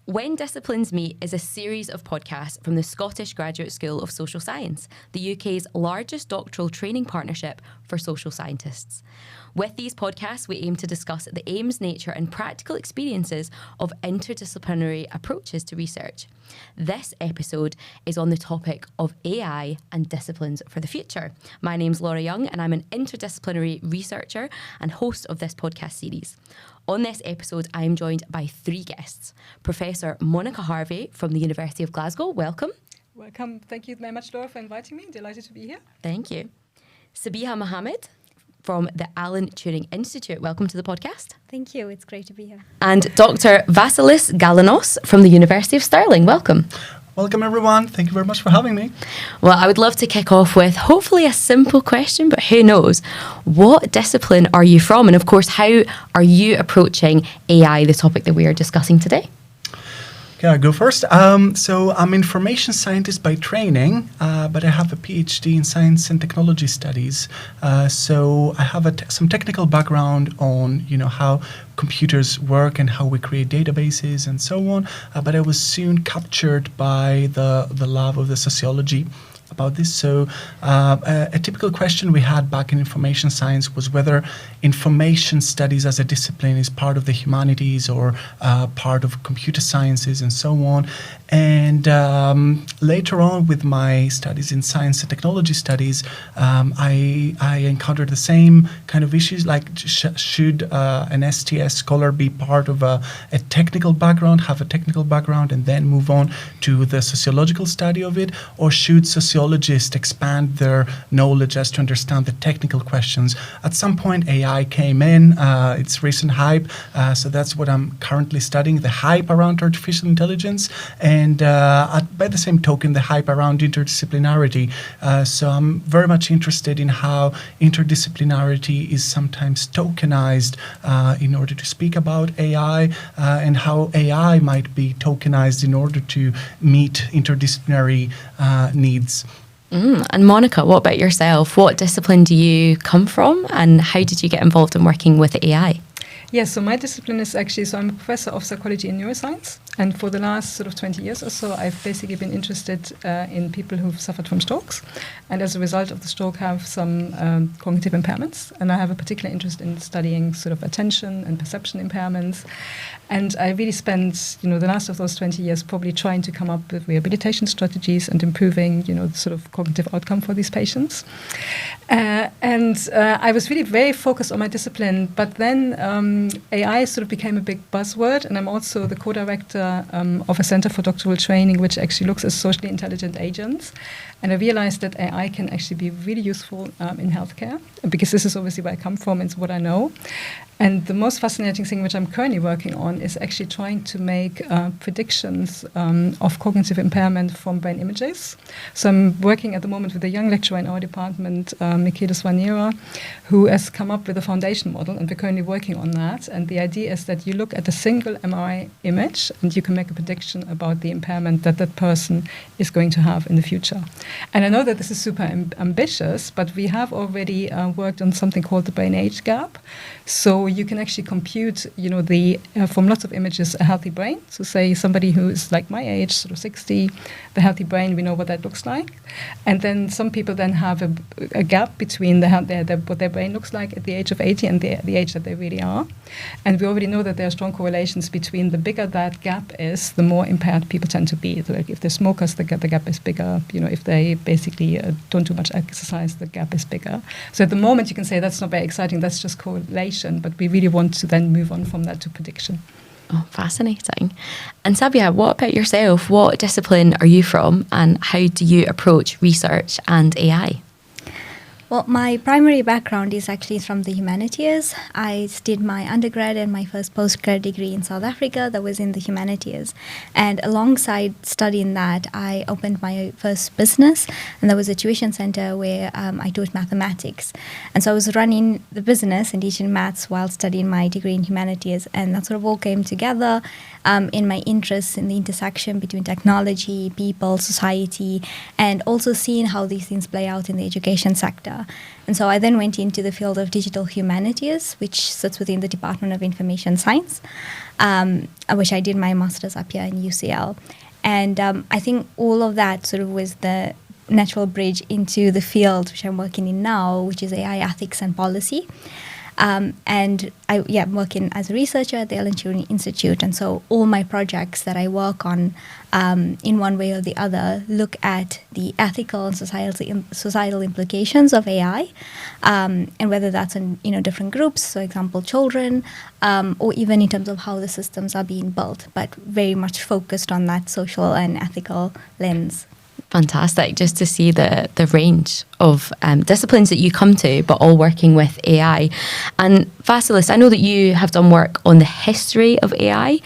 When Disciplines Meet is a series of podcasts from the Scottish Graduate School of Social Science, the UK's largest doctoral training partnership for social scientists. With these podcasts, we aim to discuss the aims, nature and practical experiences of interdisciplinary approaches to research. This episode is on the topic of AI and disciplines for the future. My name's Laura Young and I'm an interdisciplinary researcher and host of this podcast series. On this episode, I am joined by three guests. Professor Monika Harvey from the University of Glasgow, welcome. Welcome. Thank you very much, Laura, for inviting me. Delighted to be here. Thank you. Sabeehah Mahomed from the Alan Turing Institute, welcome to the podcast. Thank you. It's great to be here. And Dr Vassilis Galanos from the University of Stirling, welcome. Welcome, everyone. Thank you very much for having me. Well, I would love to kick off with hopefully a simple question, but who knows? What discipline are you from? And of course, how are you approaching AI, the topic that we are discussing today? Okay, I'll go first. So I'm information scientist by training, but I have a PhD in science and technology studies. So I have some technical background on, how computers work and how we create databases and so on. But I was soon captured by the love of the sociology about this. So a typical question we had back in information science was whether information studies as a discipline is part of the humanities or part of computer sciences and so on. And later on with my studies in science and technology studies, I encountered the same kind of issues, like should an STS scholar be part of a technical background, have a technical background and then move on to the sociological study of it, or should sociologists expand their knowledge as to understand the technical questions? At some point AI came in, it's recent hype, so that's what I'm currently studying, the hype around artificial intelligence, and by the same token, the hype around interdisciplinarity. So I'm very much interested in how interdisciplinarity is sometimes tokenized in order to speak about AI, and how AI might be tokenized in order to meet interdisciplinary needs. And Monika, what about yourself? What discipline do you come from and how did you get involved in working with AI? Yes, so my discipline is actually, I'm a professor of psychology and neuroscience. And for the last sort of 20 years or so, I've basically been interested in people who've suffered from strokes. And as a result of the stroke, have some cognitive impairments. And I have a particular interest in studying sort of attention and perception impairments. And I really spent, the last of those 20 years probably trying to come up with rehabilitation strategies and improving, the sort of cognitive outcome for these patients. And I was really very focused on my discipline, but then AI sort of became a big buzzword, and I'm also the co-director of a center for doctoral training, which actually looks at socially intelligent agents. And I realized that AI can actually be really useful in healthcare, because this is obviously where I come from, it's what I know. And the most fascinating thing which I'm currently working on is actually trying to make predictions of cognitive impairment from brain images. So I'm working at the moment with a young lecturer in our department, Michaelis Vanera, who has come up with a foundation model, and we're currently working on that. And the idea is that you look at a single MRI image and you can make a prediction about the impairment that that person is going to have in the future. And I know that this is super ambitious, but we have already worked on something called the brain age gap. So you can actually compute, from lots of images, a healthy brain. So say somebody who is like my age, sort of 60, the healthy brain, we know what that looks like. And then some people then have a gap between what their brain looks like at the age of 80 and the age that they really are. And we already know that there are strong correlations between the bigger that gap is, the more impaired people tend to be. So like if they're smokers, the gap is bigger. If they basically don't do much exercise, the gap is bigger. So at the moment you can say that's not very exciting, that's just correlation, but we really want to then move on from that to prediction. Oh, fascinating. And Sabeehah, what about yourself? What discipline are you from and how do you approach research and AI? Well, my primary background is actually from the humanities. I did my undergrad and my first postgrad degree in South Africa that was in the humanities. And alongside studying that, I opened my first business, and there was a tuition center where I taught mathematics. And so I was running the business and teaching maths while studying my degree in humanities. And that sort of all came together in my interests in the intersection between technology, people, society, and also seeing how these things play out in the education sector. Africa. And so I then went into the field of digital humanities, which sits within the Department of Information Science, which I did my master's up here in UCL. And I think all of that sort of was the natural bridge into the field which I'm working in now, which is AI ethics and policy. And I'm working as a researcher at the Ellen Turing Institute. And so all my projects that I work on, in one way or the other, look at the ethical and societal implications of AI, and whether that's in different groups, for example, children, or even in terms of how the systems are being built, but very much focused on that social and ethical lens. Fantastic, just to see the range of disciplines that you come to, but all working with AI. And Vassilis, I know that you have done work on the history of AI.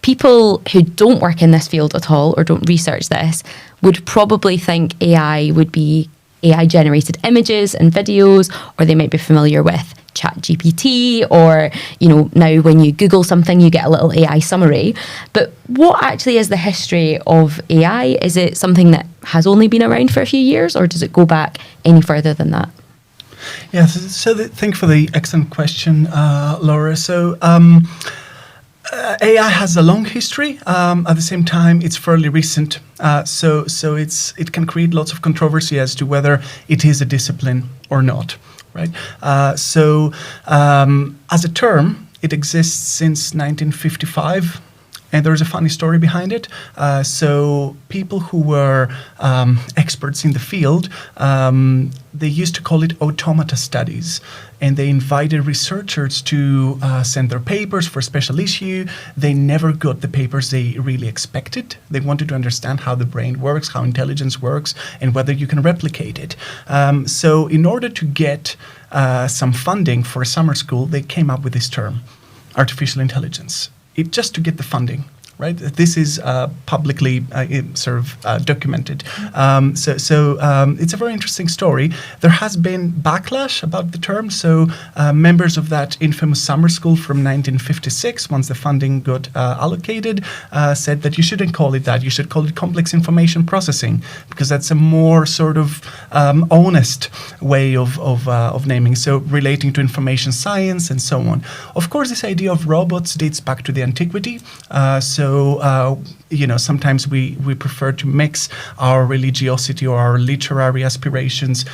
People who don't work in this field at all or don't research this would probably think AI would be AI-generated images and videos, or they might be familiar with ChatGPT, or now when you Google something you get a little AI summary. But what actually is the history of AI? Is it something that has only been around for a few years, or does it go back any further than that? Yeah, thank you for the excellent question, Laura. So AI has a long history. At the same time, it's fairly recent. So it can create lots of controversy as to whether it is a discipline or not. Right. As a term, it exists since 1955. And there's a funny story behind it. So people who were experts in the field, they used to call it automata studies. And they invited researchers to send their papers for a special issue. They never got the papers they really expected. They wanted to understand how the brain works, how intelligence works, and whether you can replicate it. So in order to get some funding for a summer school, they came up with this term, artificial intelligence. Just to get the funding, right? This is publicly documented. So it's a very interesting story. There has been backlash about the term. So members of that infamous summer school from 1956, once the funding got allocated, said that you shouldn't call it that. You should call it complex information processing, because that's a more sort of honest way of naming. So relating to information science and so on. Of course, this idea of robots dates back to the antiquity. Sometimes we prefer to mix our religiosity or our literary aspirations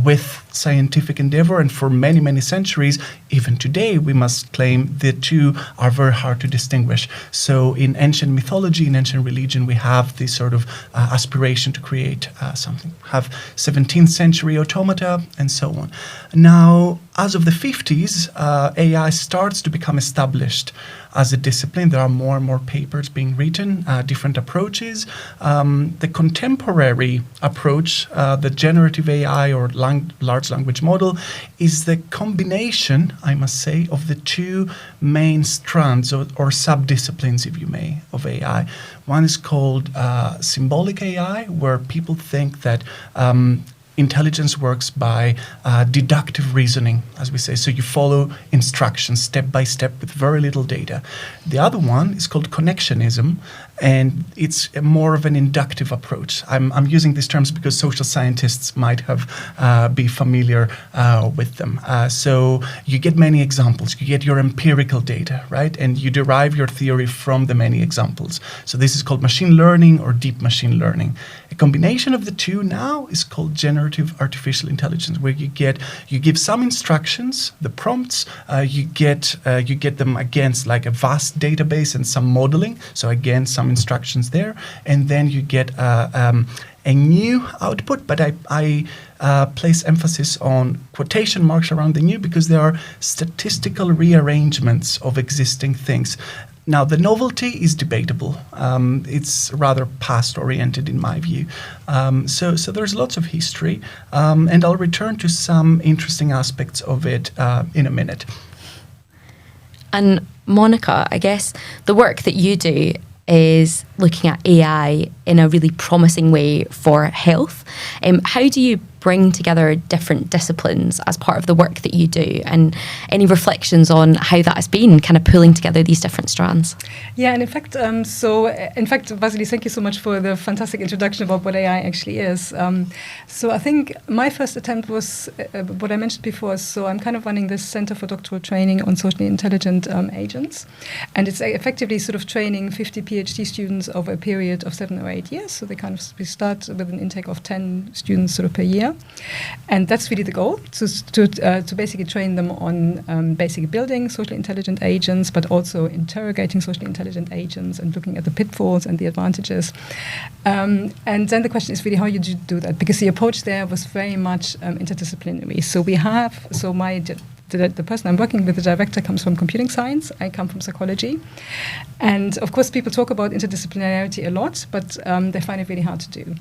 with scientific endeavor. And for many, many centuries, even today, we must claim the two are very hard to distinguish. So in ancient mythology, in ancient religion, we have this sort of aspiration to create something. We have 17th century automata and so on. Now, as of the 50s, AI starts to become established as a discipline. There are more and more papers being written, different approaches. The contemporary approach, the generative AI or large language model, is the combination, I must say, of the two main strands or sub-disciplines, if you may, of AI. One is called symbolic AI, where people think that intelligence works by deductive reasoning, as we say. So you follow instructions step by step with very little data. The other one is called connectionism, and it's more of an inductive approach. I'm using these terms because social scientists might have be familiar with them. So you get many examples. You get your empirical data, right? And you derive your theory from the many examples. So this is called machine learning or deep machine learning. A combination of the two now is called generative artificial intelligence, where you give some instructions, the prompts, you get them against like a vast database and some modeling. So again, some instructions there, and then you get a new output. But I place emphasis on quotation marks around the new, because there are statistical rearrangements of existing things. Now, the novelty is debatable. It's rather past-oriented in my view. So there's lots of history, and I'll return to some interesting aspects of it in a minute. And Monika, I guess the work that you do is looking at AI in a really promising way for health. How do you bring together different disciplines as part of the work that you do, and any reflections on how that has been, kind of pulling together these different strands? Yeah, and in fact, Vassilis, thank you so much for the fantastic introduction about what AI actually is. So I think my first attempt was what I mentioned before. So I'm kind of running this Center for Doctoral Training on Socially Intelligent Agents, and it's effectively sort of training 50 PhD students over a period of 7 or 8 years. So we start with an intake of 10 students sort of per year, and that's really the goal, to basically train them on basically building socially intelligent agents, but also interrogating socially intelligent agents and looking at the pitfalls and the advantages. And then the question is really how you do that, because the approach there was very much interdisciplinary. So the person I'm working with, the director, comes from computing science. I come from psychology. And of course, people talk about interdisciplinarity a lot, but they find it really hard to do.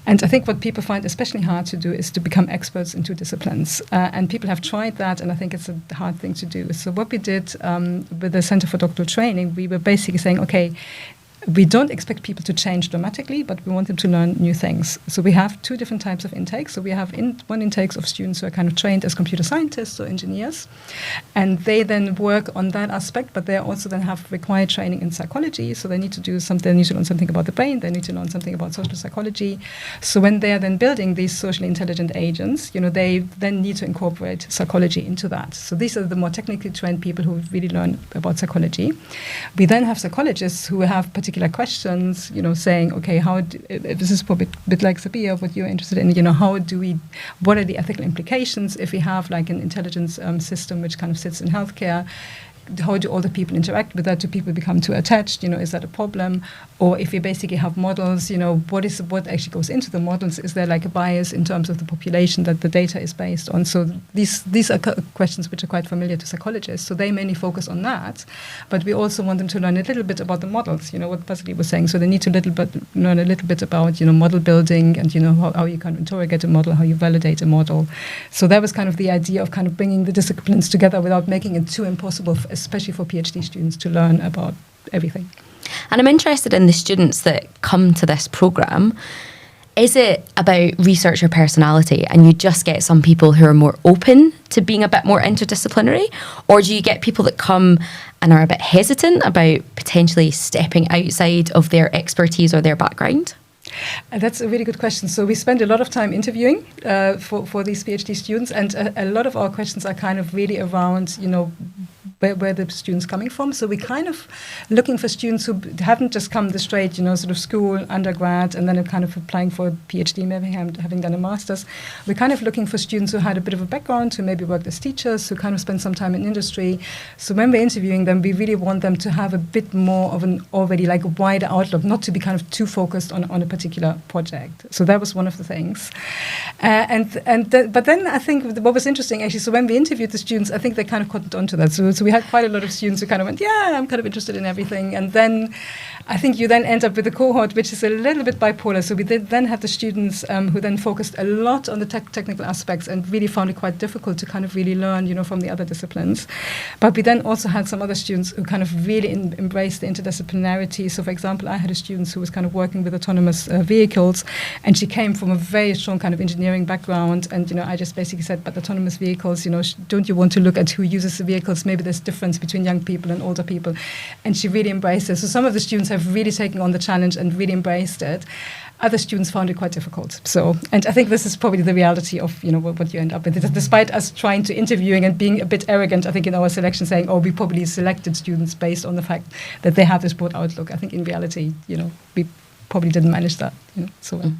And I think what people find especially hard to do is to become experts in 2 disciplines. And people have tried that, and I think it's a hard thing to do. So what we did with the Center for Doctoral Training, we were basically saying, okay, we don't expect people to change dramatically, but we want them to learn new things. So we have 2 different types of intakes. So we have one intake of students who are kind of trained as computer scientists or engineers, and they then work on that aspect, but they also then have required training in psychology. So they need to do something, they need to learn something about the brain, they need to learn something about social psychology. So when they are then building these socially intelligent agents, they then need to incorporate psychology into that. So these are the more technically trained people who really learn about psychology. We then have psychologists who have particular questions, saying, okay, this is probably a bit like Sabeehah, what you're interested in, what are the ethical implications if we have like an intelligence system which kind of sits in healthcare? How do all the people interact with that? Do people become too attached? Is that a problem? Or if we basically have models, what actually goes into the models? Is there like a bias in terms of the population that the data is based on? So these are questions which are quite familiar to psychologists. So they mainly focus on that. But we also want them to learn a little bit about the models, what Vassilis was saying. So they need to learn a little bit about, model building and, how you kind of interrogate a model, how you validate a model. So that was kind of the idea of kind of bringing the disciplines together without making it too impossible, especially for PhD students, to learn about everything. And I'm interested in the students that come to this programme. Is it about research or personality, and you just get some people who are more open to being a bit more interdisciplinary? Or do you get people that come and are a bit hesitant about potentially stepping outside of their expertise or their background? That's a really good question. So we spend a lot of time interviewing for these PhD students, and a lot of our questions are kind of really around, where the students coming from. So we're kind of looking for students who haven't just come the straight, sort of school, undergrad, and then are kind of applying for a PhD, maybe having done a master's. We're kind of looking for students who had a bit of a background, who maybe worked as teachers, who kind of spent some time in industry. So when we're interviewing them, we really want them to have a bit more of an already like a wider outlook, not to be kind of too focused on a particular project. So that was one of the things. But then I think what was interesting actually, so when we interviewed the students, I think they kind of caught on to that. So we had quite a lot of students who kind of went, yeah, I'm kind of interested in everything. And then I think you then end up with a cohort which is a little bit bipolar. So we did then have the students who then focused a lot on the technical aspects and really found it quite difficult to kind of really learn, from the other disciplines. But we then also had some other students who kind of really embraced the interdisciplinarity. So for example, I had a student who was kind of working with autonomous vehicles, and she came from a very strong kind of engineering background. And, I just basically said, but autonomous vehicles, don't you want to look at who uses the vehicles? Maybe there's difference between young people and older people. And she really embraced it. So some of the students have really taken on the challenge and really embraced it. Other students found it quite difficult. So, and I think this is probably the reality of, what you end up with. Despite us trying to interviewing and being a bit arrogant, I think in our selection saying, we probably selected students based on the fact that they have this broad outlook. I think in reality, we probably didn't manage that, so well.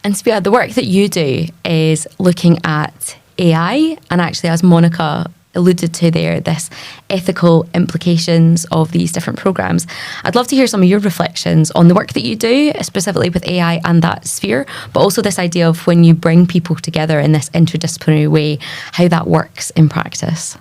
And Sabeehah, the work that you do is looking at AI, and actually, as Monika alluded to there, this ethical implications of these different programs. I'd love to hear some of your reflections on the work that you do, specifically with AI and that sphere, but also this idea of when you bring people together in this interdisciplinary way, how that works in practice.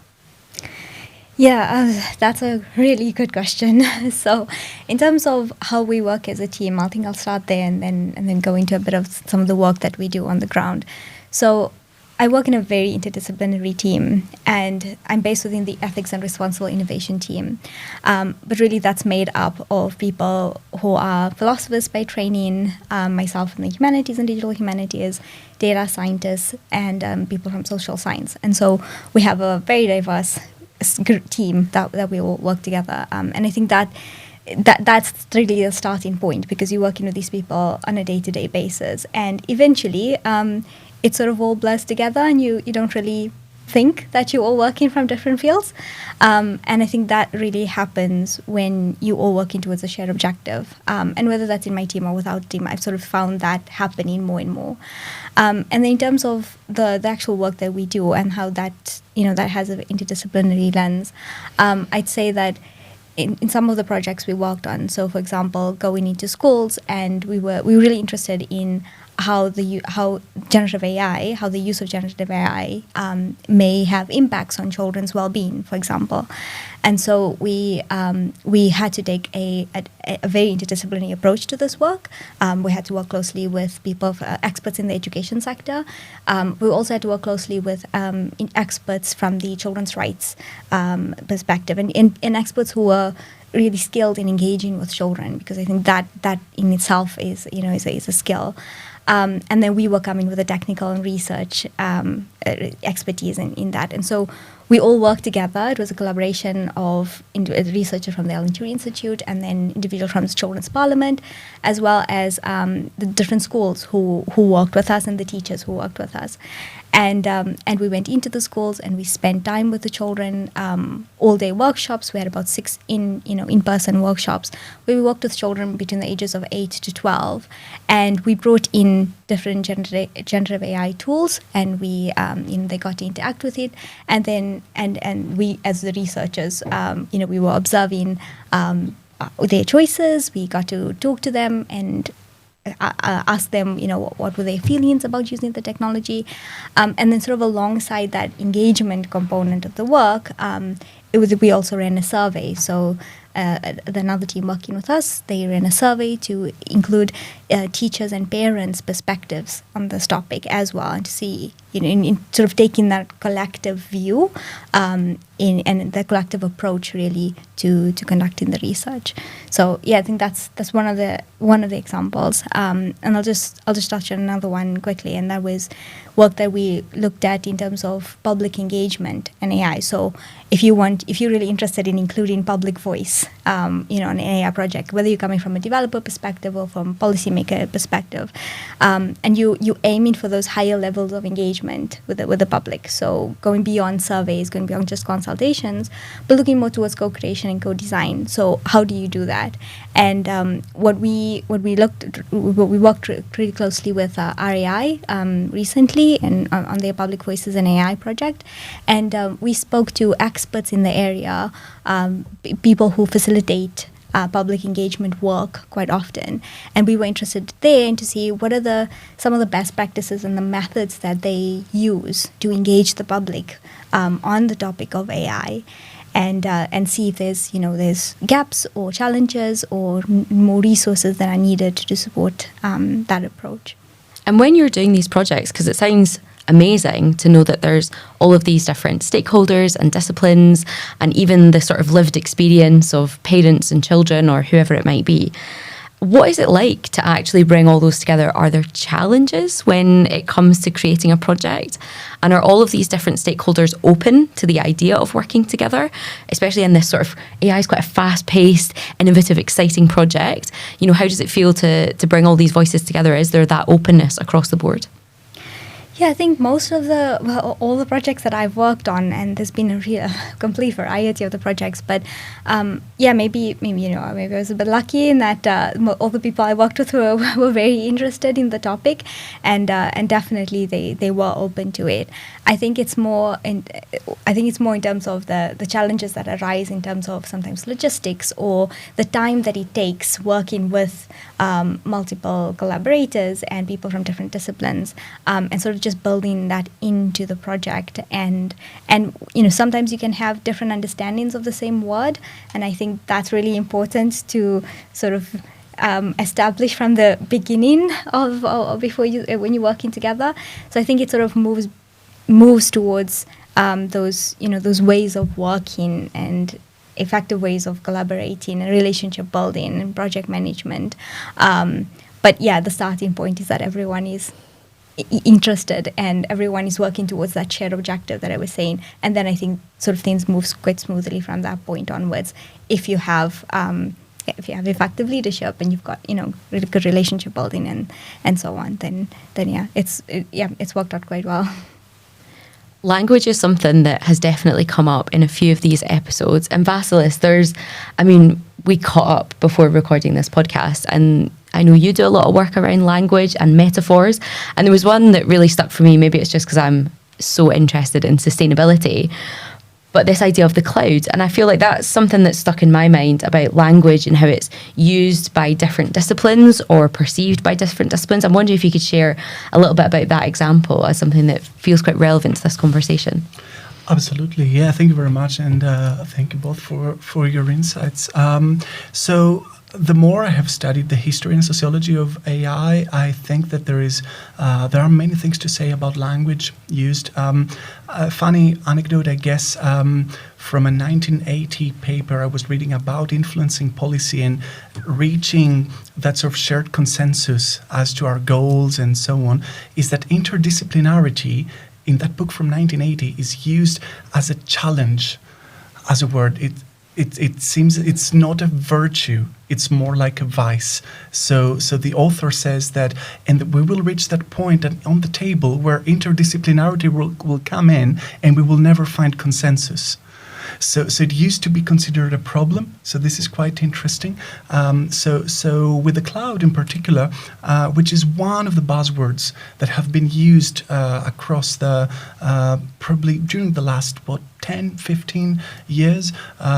Yeah, that's a really good question. So in terms of how we work as a team, I think I'll start there and then go into a bit of some of the work that we do on the ground. So I work in a very interdisciplinary team, and I'm based within the Ethics and Responsible Innovation team. But really, that's made up of people who are philosophers by training, myself in the humanities and digital humanities, data scientists, and people from social science. And so we have a very diverse team that we all work together. And I think that's really the starting point, because you're working with these people on a day-to-day basis, and eventually it sort of all blurs together, and you don't really think that you're all working from different fields. And I think that really happens when you all working towards a shared objective. And whether that's in my team or without a team, I've sort of found that happening more and more. And then in terms of the actual work that we do and how that, that has an interdisciplinary lens, I'd say that in some of the projects we worked on, so for example, going into schools, and we were really interested in how the use of generative AI may have impacts on children's well-being, for example. And so we had to take a very interdisciplinary approach to this work. We had to work closely with people, experts in the education sector. We also had to work closely with experts from the children's rights perspective, and experts who were really skilled in engaging with children, because I think that in itself is a skill. And then we were coming with a technical and research expertise in that. And so we all worked together. It was a collaboration of a researcher from the Ellen Turing Institute, and then individuals from the Children's Parliament, as well as the different schools who worked with us and the teachers who worked with us. And we went into the schools and we spent time with the children, all-day workshops. We had about 6 in-person workshops where we worked with children between the ages of 8 to 12, and we brought in different generative AI tools, and we they got to interact with it, and then and we, as the researchers, we were observing their choices. We got to talk to them and ask them, what were their feelings about using the technology, and then sort of alongside that engagement component of the work, we also ran a survey. So another team working with us, they ran a survey to include teachers and parents' perspectives on this topic as well, and to see, in sort of taking that collective view and the collective approach really to conducting the research. So yeah, I think that's one of the examples. And I'll just touch on another one quickly, and that was work that we looked at in terms of public engagement and AI. So if you're really interested in including public voice, on an AI project, whether you're coming from a developer perspective or from policymaker perspective, and you aiming for those higher levels of engagement with the public. So going beyond surveys, going beyond just consultations, but looking more towards co-creation and co-design. So how do you do that? And we worked really closely with RAI recently, and on their Public Voices and AI project, and we spoke to experts in the area, people who facilitate public engagement work quite often, and we were interested there in to see what are some of the best practices and the methods that they use to engage the public on the topic of AI, and see if there's gaps or challenges or more resources that are needed to support that approach. And when you're doing these projects, because it sounds amazing to know that there's all of these different stakeholders and disciplines, and even the sort of lived experience of parents and children or whoever it might be. What is it like to actually bring all those together? Are there challenges when it comes to creating a project? And are all of these different stakeholders open to the idea of working together, especially in this sort of AI is quite a fast-paced, innovative, exciting project? How does it feel to bring all these voices together? Is there that openness across the board? Yeah, I think most of all the projects that I've worked on, and there's been a real complete variety of the projects, but maybe I was a bit lucky in that all the people I worked with were very interested in the topic, and definitely they were open to it. I think it's more in terms of the challenges that arise in terms of sometimes logistics or the time that it takes working with multiple collaborators and people from different disciplines, and sort of just building that into the project, and sometimes you can have different understandings of the same word, and I think that's really important to sort of establish from the beginning of before when you're working together. So I think it sort of moves moves towards those ways of working and effective ways of collaborating and relationship building and project management. But yeah, the starting point is that everyone is interested and everyone is working towards that shared objective that I was saying. And then I think sort of things move quite smoothly from that point onwards. If you have effective leadership and you've got really good relationship building and so on, then yeah, it's worked out quite well. Language is something that has definitely come up in a few of these episodes. And Vassilis, we caught up before recording this podcast, and I know you do a lot of work around language and metaphors. And there was one that really stuck for me. Maybe it's just because I'm so interested in sustainability, but this idea of the cloud. And I feel like that's something that's stuck in my mind about language and how it's used by different disciplines or perceived by different disciplines. I'm wondering if you could share a little bit about that example as something that feels quite relevant to this conversation. Absolutely. Yeah, thank you very much. And thank you both for your insights. So the more I have studied the history and sociology of AI, I think that there are many things to say about language used. A funny anecdote, I guess, from a 1980 paper I was reading about influencing policy and reaching that sort of shared consensus as to our goals and so on, is that interdisciplinarity in that book from 1980 is used as a challenge, as a word. It seems it's not a virtue, it's more like a vice. So the author says that, and we will reach that point on the table where interdisciplinarity will come in and we will never find consensus. So it used to be considered a problem. So this is quite interesting. So with the cloud in particular, which is one of the buzzwords that have been used across the probably during the last 10, 15 years,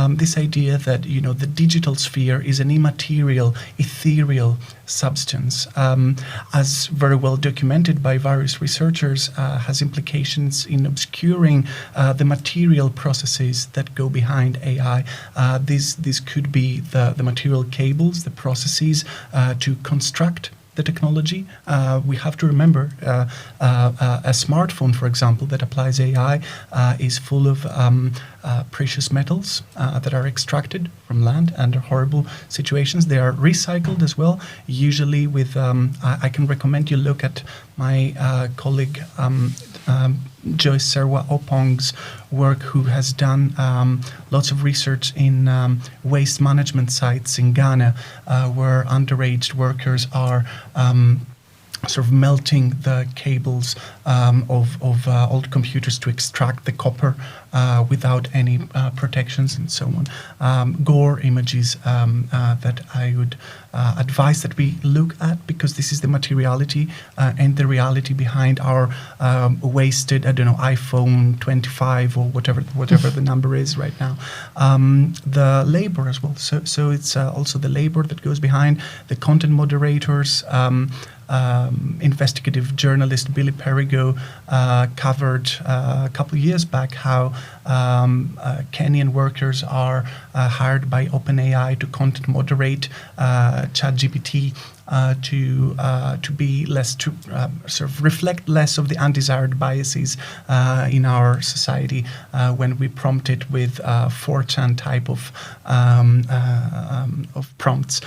this idea that the digital sphere is an immaterial, ethereal substance, as very well documented by various researchers, has implications in obscuring the material processes that go behind AI. These could be the material cables, the processes to construct the technology. We have to remember a smartphone, for example, that applies AI is full of precious metals that are extracted from land under horrible situations. They are recycled as well, usually with, I can recommend you look at my colleague Joyce Serwa Opong's work, who has done lots of research in waste management sites in Ghana, where underage workers are sort of melting the cables of old computers to extract the copper without any protections and so on. Gore images that I would advise that we look at, because this is the materiality and the reality behind our wasted, iPhone 25 or whatever the number is right now. The labor as well. So it's also the labor that goes behind the content moderators. Investigative journalist Billy Perigo covered a couple of years back how Kenyan workers are hired by OpenAI to content moderate ChatGPT to be less, to sort of reflect less of the undesired biases in our society when we prompt it with 4chan type of prompts.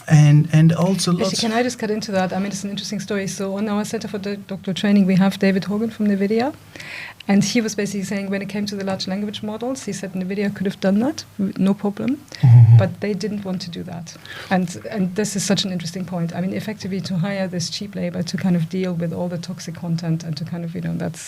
And also lots. Actually, can I just cut into that? I mean, it's an interesting story. So on our Center for Doctoral Training, we have David Hogan from NVIDIA. And he was basically saying when it came to the large language models, he said NVIDIA could have done that, no problem. Mm-hmm. But they didn't want to do that. And this is such an interesting point. I mean, effectively to hire this cheap labor to kind of deal with all the toxic content and to kind of, that's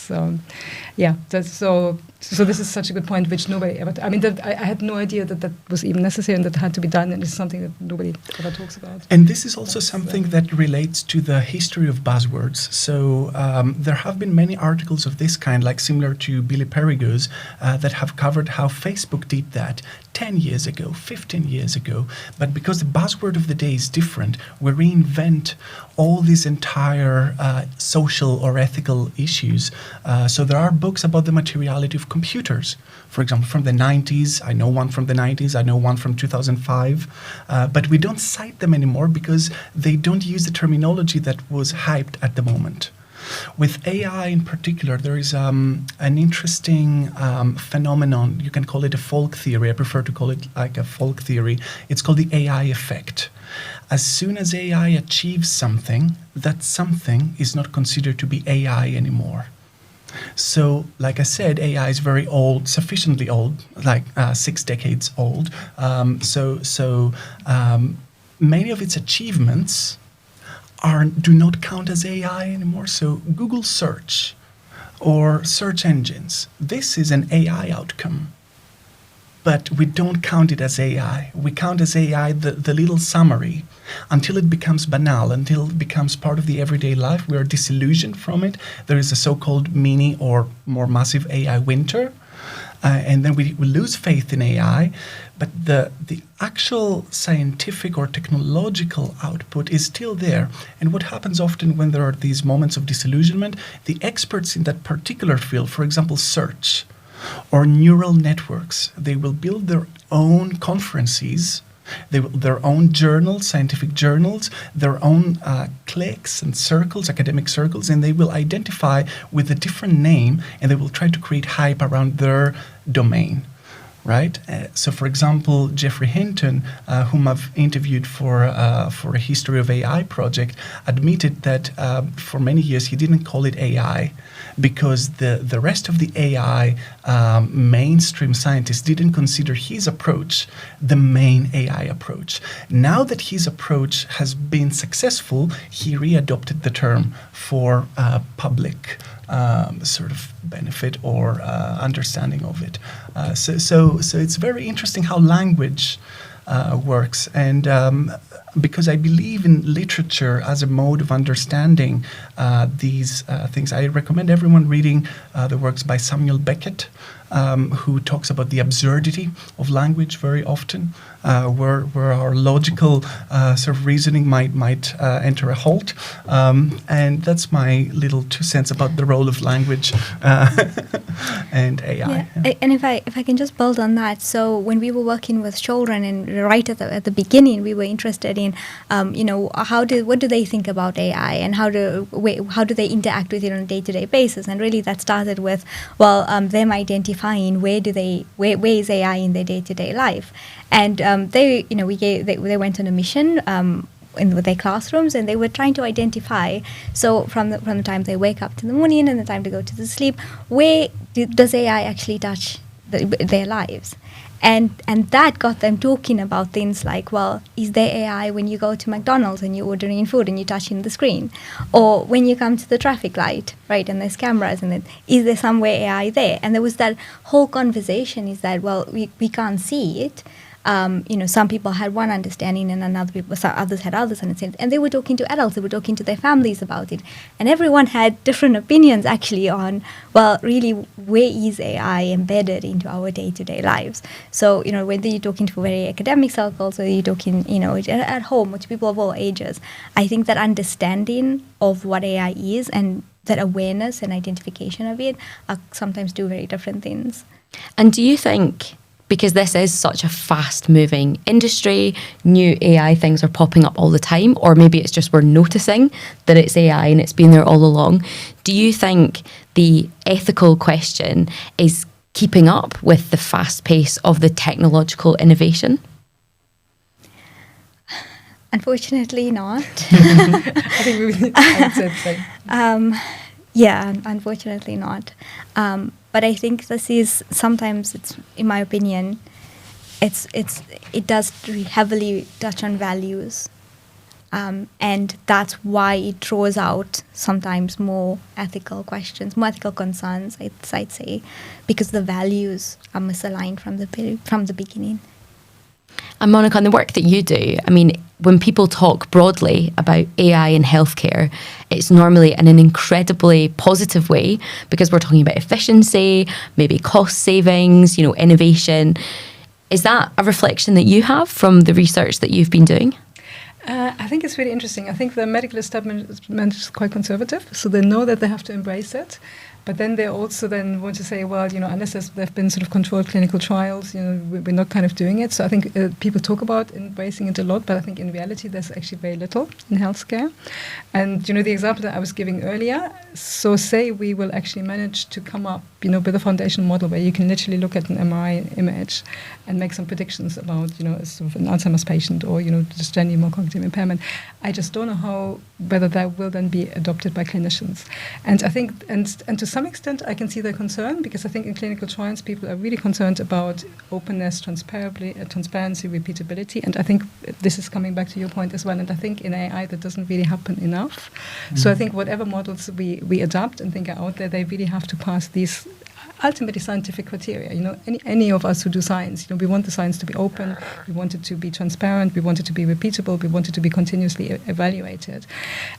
so this is such a good point, which nobody ever, I had no idea that was even necessary and that had to be done, and it's something that nobody ever talks about. And this is also something that relates to the history of buzzwords. So there have been many articles of this kind, like similar to Billy Perigo's, that have covered how Facebook did that 10 years ago, 15 years ago. But because the buzzword of the day is different, we reinvent all these entire social or ethical issues. So there are books about the materiality of computers, for example, from the 90s. I know one from the 90s. I know one from 2005. But we don't cite them anymore because they don't use the terminology that was hyped at the moment. With AI in particular, there is an interesting phenomenon. You can call it a folk theory. I prefer to call it like a folk theory. It's called the AI effect. As soon as AI achieves something, that something is not considered to be AI anymore. So, like I said, AI is very old, sufficiently old, like 6 decades old. Many of its achievements do not count as AI anymore. So, Google search or search engines, this is an AI outcome. But we don't count it as AI. We count as AI the little summary until it becomes banal, until it becomes part of the everyday life. We are disillusioned from it. There is a so-called mini or more massive AI winter. And then we lose faith in AI. But the actual scientific or technological output is still there. And what happens often when there are these moments of disillusionment, the experts in that particular field, for example, search, or neural networks, they will build their own conferences, their own journals, scientific journals, their own cliques and circles, academic circles, and they will identify with a different name, and they will try to create hype around their domain. Right. So, for example, Jeffrey Hinton, whom I've interviewed for a History of AI project, admitted that for many years he didn't call it AI because the rest of the AI mainstream scientists didn't consider his approach the main AI approach. Now that his approach has been successful, he readopted the term for public sort of benefit or understanding of it. So it's very interesting how language works, and because I believe in literature as a mode of understanding these things, I recommend everyone reading the works by Samuel Beckett, who talks about the absurdity of language very often, where our logical sort of reasoning might enter a halt. And that's my little 2 cents about the role of language and AI. Yeah. And if I can just build on that, so when we were working with children, and right at the beginning, we were interested in, what do they think about AI, and how do they interact with it on a day-to-day basis, and really that started with them identifying where is AI in their day-to-day life, and they went on a mission with their classrooms, and they were trying to identify, so from the time they wake up in the morning and the time to go to sleep, where does AI actually touch their lives? And that got them talking about things like, well, is there AI when you go to McDonald's and you're ordering food and you're touching the screen? Or when you come to the traffic light, right, and there's cameras, and then is there somewhere AI there? And there was that whole conversation is that, well, we can't see it. Some people had one understanding and others had others understanding. And they were talking to adults, they were talking to their families about it. And everyone had different opinions actually on, well, really, where is AI embedded into our day-to-day lives? So, whether you're talking to very academic circles or you're talking, at home or to people of all ages, I think that understanding of what AI is and that awareness and identification of it are sometimes do very different things. And do you think, because this is such a fast-moving industry, new AI things are popping up all the time, or maybe it's just we're noticing that it's AI and it's been there all along. Do you think the ethical question is keeping up with the fast pace of the technological innovation? Unfortunately not. I think I would say the same. Yeah, unfortunately not. But I think this is sometimes, it's, in my opinion, it does heavily touch on values, and that's why it draws out sometimes more ethical questions, more ethical concerns. I'd say, because the values are misaligned from the beginning. And Monika, in the work that you do, I mean, when people talk broadly about AI in healthcare, it's normally in an incredibly positive way because we're talking about efficiency, maybe cost savings, innovation. Is that a reflection that you have from the research that you've been doing? I think it's really interesting. I think the medical establishment is quite conservative, so they know that they have to embrace it. But then they also then want to say, well, unless there have been sort of controlled clinical trials, we're not kind of doing it. So I think people talk about embracing it a lot, but I think in reality there's actually very little in healthcare. And, the example that I was giving earlier, so say we will actually manage to come up, with a foundational model where you can literally look at an MRI image and make some predictions about, sort of an Alzheimer's patient or, just generally more cognitive impairment. I just don't know whether that will then be adopted by clinicians. And I think, and to some extent, I can see their concern, because I think in clinical trials, people are really concerned about openness, transparency, repeatability. And I think this is coming back to your point as well. And I think in AI, that doesn't really happen enough. So I think whatever models we adopt and think are out there, they really have to pass these ultimately scientific criteria. Any of us who do science, we want the science to be open, we want it to be transparent, we want it to be repeatable, we want it to be continuously evaluated.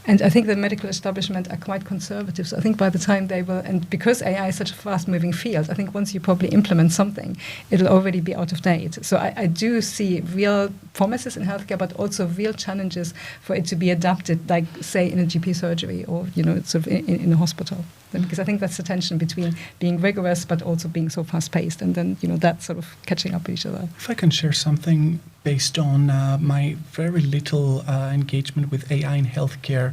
And I think the medical establishment are quite conservative. So I think by the time they will, and because AI is such a fast-moving field, I think once you probably implement something, it'll already be out of date. So I do see real promises in healthcare, but also real challenges for it to be adapted, like, say, in a GP surgery or, sort of in a hospital. Because I think that's the tension between being rigorous but also being so fast-paced, and then that sort of catching up with each other. If I can share something based on my very little engagement with AI in healthcare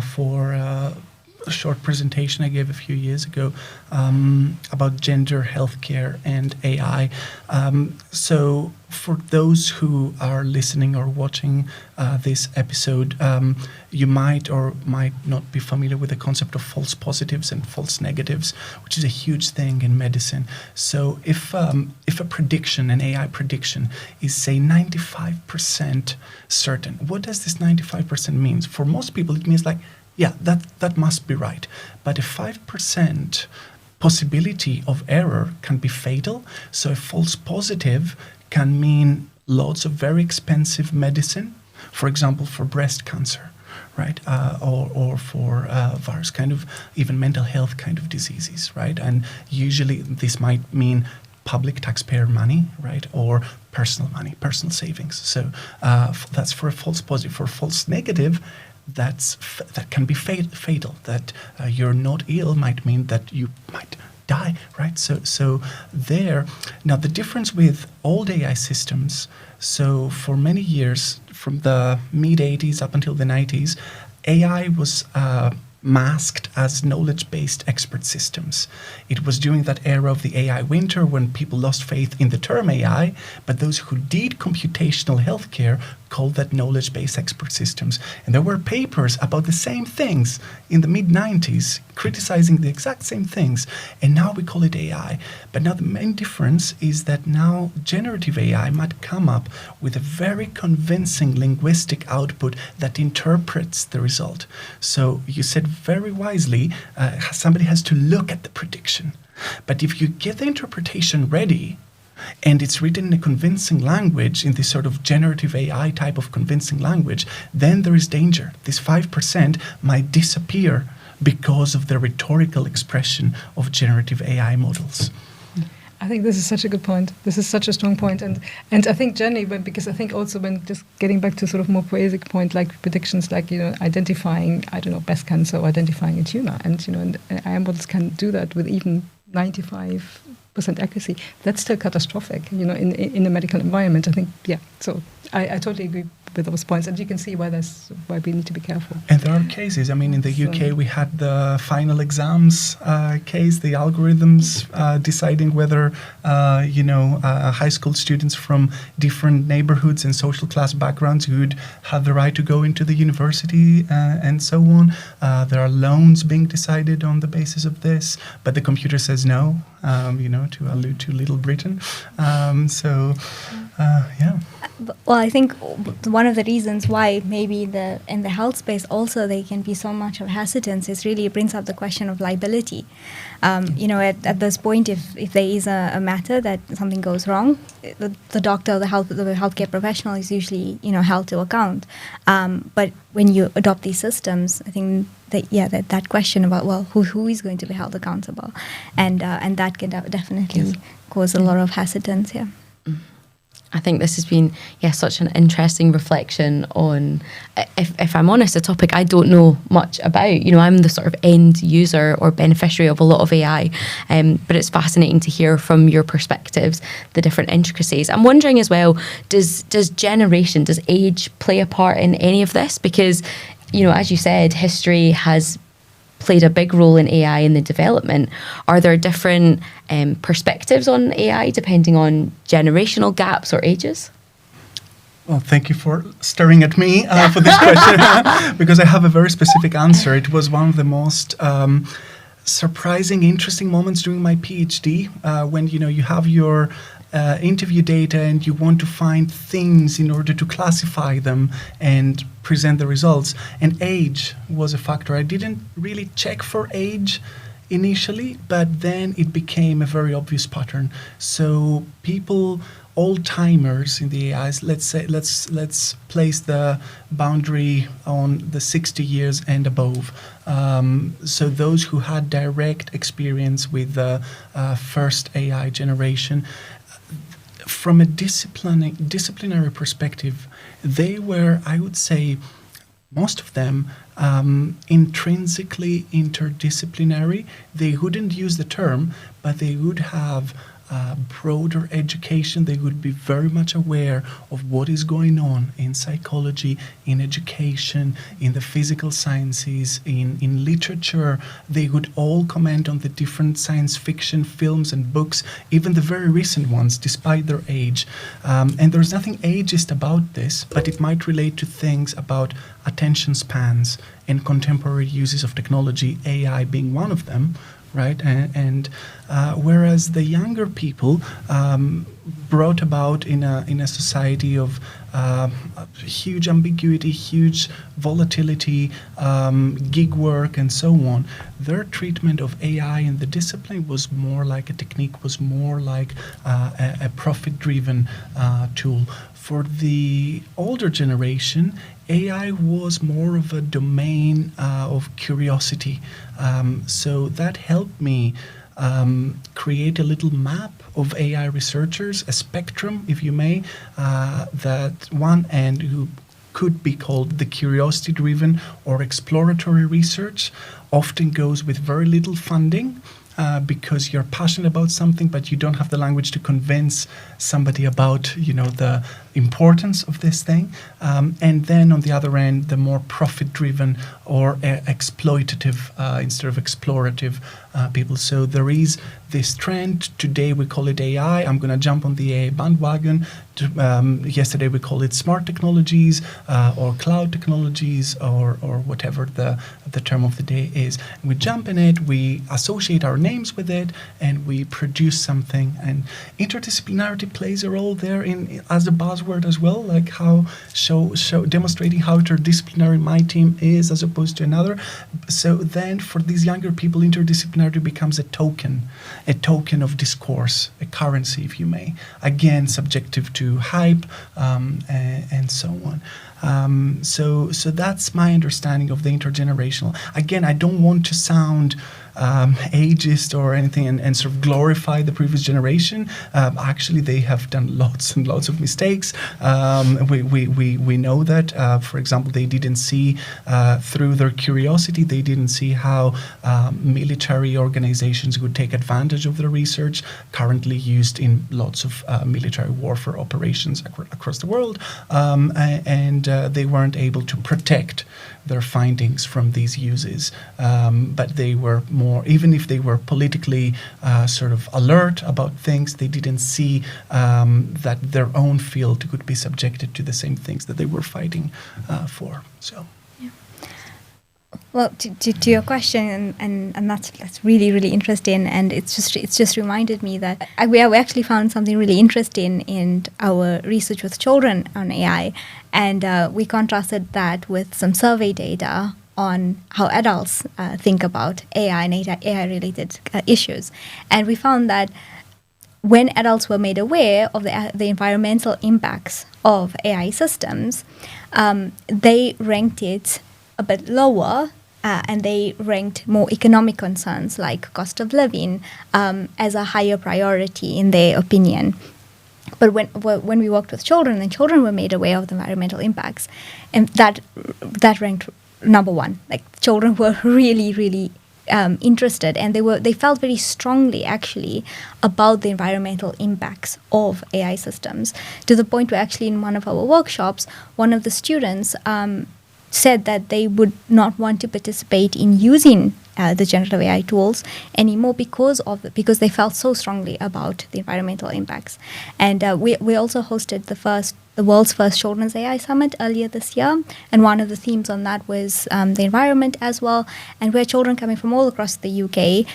for a short presentation I gave a few years ago about gender healthcare and AI. So for those who are listening or watching this episode, you might or might not be familiar with the concept of false positives and false negatives, which is a huge thing in medicine. So if a prediction, an AI prediction, is, say, 95% certain, what does this 95% mean? For most people, it means like, yeah, that must be right. But a 5% possibility of error can be fatal. So a false positive can mean lots of very expensive medicine, for example, for breast cancer, right? Or for various kind of even mental health kind of diseases, right? And usually this might mean public taxpayer money, right? Or personal money, personal savings. So that's for a false positive. For a false negative, that can be fatal. That you're not ill might mean that you might die, right? So there, now the difference with old AI systems, so for many years, from the mid-80s up until the 90s, AI was masked as knowledge-based expert systems. It was during that era of the AI winter when people lost faith in the term AI, but those who did computational healthcare called that knowledge-based expert systems. And there were papers about the same things in the mid-90s, criticizing the exact same things, and now we call it AI. But now the main difference is that now generative AI might come up with a very convincing linguistic output that interprets the result. So you said very wisely, somebody has to look at the prediction. But if you get the interpretation ready, and it's written in a convincing language, in this sort of generative AI type of convincing language, then there is danger. This 5% might disappear because of the rhetorical expression of generative AI models. I think this is such a good point. This is such a strong point. And I think generally, because I think also when just getting back to sort of more basic point, like predictions, like, identifying, breast cancer or identifying a tumor. And, AI models can do that with even 95% accuracy. That's still catastrophic, in the medical environment. I think, so I totally agree with those points, and you can see why we need to be careful. And there are cases. I mean, in the UK, we had the final exams case, the algorithms deciding whether, high school students from different neighborhoods and social class backgrounds would have the right to go into the university and so on. There are loans being decided on the basis of this, but the computer says no, to allude to Little Britain. Well, I think one of the reasons why maybe in the health space also there can be so much of hesitance is really it brings up the question of liability. At this point, if there is a matter that something goes wrong, the doctor, the healthcare professional is usually held to account. But when you adopt these systems, I think that question about who is going to be held accountable, and that can definitely cause a lot of hesitance. Yeah. I think this has been, such an interesting reflection on, if I'm honest, a topic I don't know much about. You know, I'm the sort of end user or beneficiary of a lot of AI, but it's fascinating to hear from your perspectives the different intricacies. I'm wondering as well, does age play a part in any of this? Because, you know, as you said, history has played a big role in AI in the development. Are there different perspectives on AI depending on generational gaps or ages? Well, thank you for staring at me for this question, because I have a very specific answer. It was one of the most surprising, interesting moments during my PhD, when you have your interview data and you want to find things in order to classify them and present the results. And age was a factor. I didn't really check for age initially, but then it became a very obvious pattern. So people, old timers in the AIs, let's place the boundary on the 60 years and above. So those who had direct experience with the first AI generation, from a disciplinary perspective, they were, I would say, most of them intrinsically interdisciplinary. They wouldn't use the term, but they would have broader education. They would be very much aware of what is going on in psychology, in education, in the physical sciences, in literature. They would all comment on the different science fiction films and books, even the very recent ones, despite their age. And there's nothing ageist about this, but it might relate to things about attention spans and contemporary uses of technology, AI being one of them. Right, and whereas the younger people brought about in a society of huge ambiguity, huge volatility, gig work, and so on, their treatment of AI and the discipline was more like a technique, was more like a profit-driven tool. For the older generation, AI was more of a domain of curiosity. So that helped me create a little map of AI researchers, a spectrum, if you may, that one end who could be called the curiosity-driven or exploratory research often goes with very little funding, because you're passionate about something, but you don't have the language to convince somebody about, the importance of this thing. And then on the other end, the more profit-driven or exploitative instead of explorative people. So there is this trend. Today we call it AI. I'm going to jump on the AI bandwagon. Yesterday we call it smart technologies or cloud technologies or whatever the term of the day is. We jump in it, we associate our names with it, and we produce something. And interdisciplinarity plays a role there as a buzzword as well, like how demonstrating how interdisciplinary my team is as opposed to another. So then for these younger people, interdisciplinarity becomes a token of discourse, a currency, if you may. Again, subjective to hype and so on. So that's my understanding of the intergenerational. Again, I don't want to sound ageist or anything and sort of glorify the previous generation. Actually, they have done lots and lots of mistakes. We know that. For example, they didn't see through their curiosity, they didn't see how military organizations would take advantage of their research currently used in lots of military warfare operations across the world, and they weren't able to protect their findings from these uses, but they were more, even if they were politically sort of alert about things, they didn't see that their own field could be subjected to the same things that they were fighting for. So. Well, to your question, and that's really, really interesting, and it's just reminded me that we actually found something really interesting in our research with children on AI, and we contrasted that with some survey data on how adults think about AI and AI-related issues, and we found that when adults were made aware of the environmental impacts of AI systems, they ranked it a bit lower, and they ranked more economic concerns like cost of living as a higher priority in their opinion. But when we worked with children, then children were made aware of the environmental impacts, and that ranked number one. Like, children were really, really interested, and they felt very strongly actually about the environmental impacts of AI systems, to the point where actually in one of our workshops, one of the students said that they would not want to participate in using the generative AI tools anymore because they felt so strongly about the environmental impacts. And we also hosted the world's first Children's AI Summit earlier this year, and one of the themes on that was the environment as well. And we had children coming from all across the UK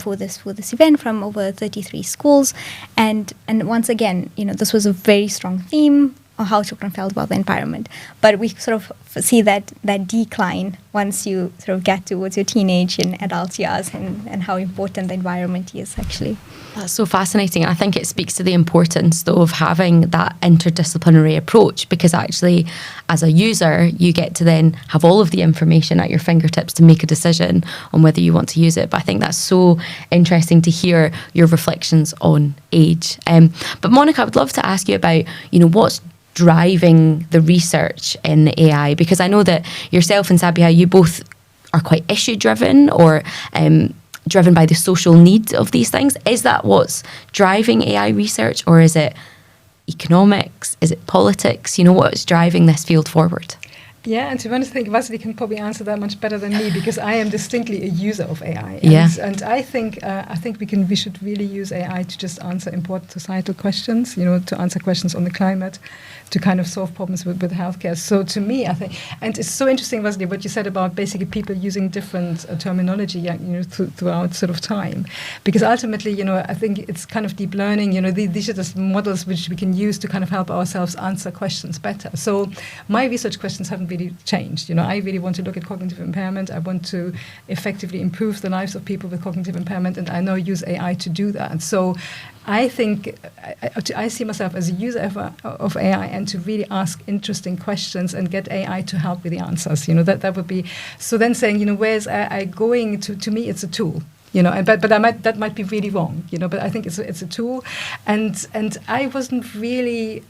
for this event, from over 33 schools. And once again, this was a very strong theme on how children felt about the environment. But we sort of see that decline once you sort of get towards your teenage and adult years, and how important the environment is actually. That's so fascinating. I think it speaks to the importance, though, of having that interdisciplinary approach, because actually, as a user, you get to then have all of the information at your fingertips to make a decision on whether you want to use it. But I think that's so interesting to hear your reflections on age. But Monika, I would love to ask you about, what's driving the research in AI, because I know that yourself and Sabeehah, you both are quite issue-driven, or driven by the social need of these things. Is that what's driving AI research, or is it economics? Is it politics? What's driving this field forward? Yeah, and to be honest, I think Vassili can probably answer that much better than me, because I am distinctly a user of AI. And I think we should really use AI to just answer important societal questions, to answer questions on the climate, to kind of solve problems with healthcare. So to me, I think, and it's so interesting, Vassili, what you said about basically people using different terminology, throughout sort of time, because ultimately, I think it's kind of deep learning. These are just models which we can use to kind of help ourselves answer questions better. So my research questions haven't really changed. I really want to look at cognitive impairment. I want to effectively improve the lives of people with cognitive impairment, and I now use AI to do that. So I think I see myself as a user of AI, and to really ask interesting questions and get AI to help with the answers. That would be, so then saying, where's AI going? To me, it's a tool. But that might be really wrong, but I think it's a tool, and I didn't really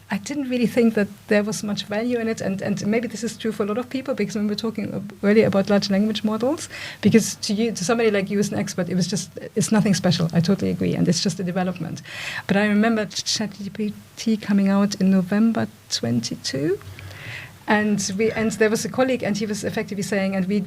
think that there was much value in it, and maybe this is true for a lot of people, because when we're talking earlier about large language models, because to somebody like you as an expert, it's nothing special. I totally agree, and it's just a development. But I ChatGPT coming out in November 22. And there was a colleague, and he was effectively saying, and we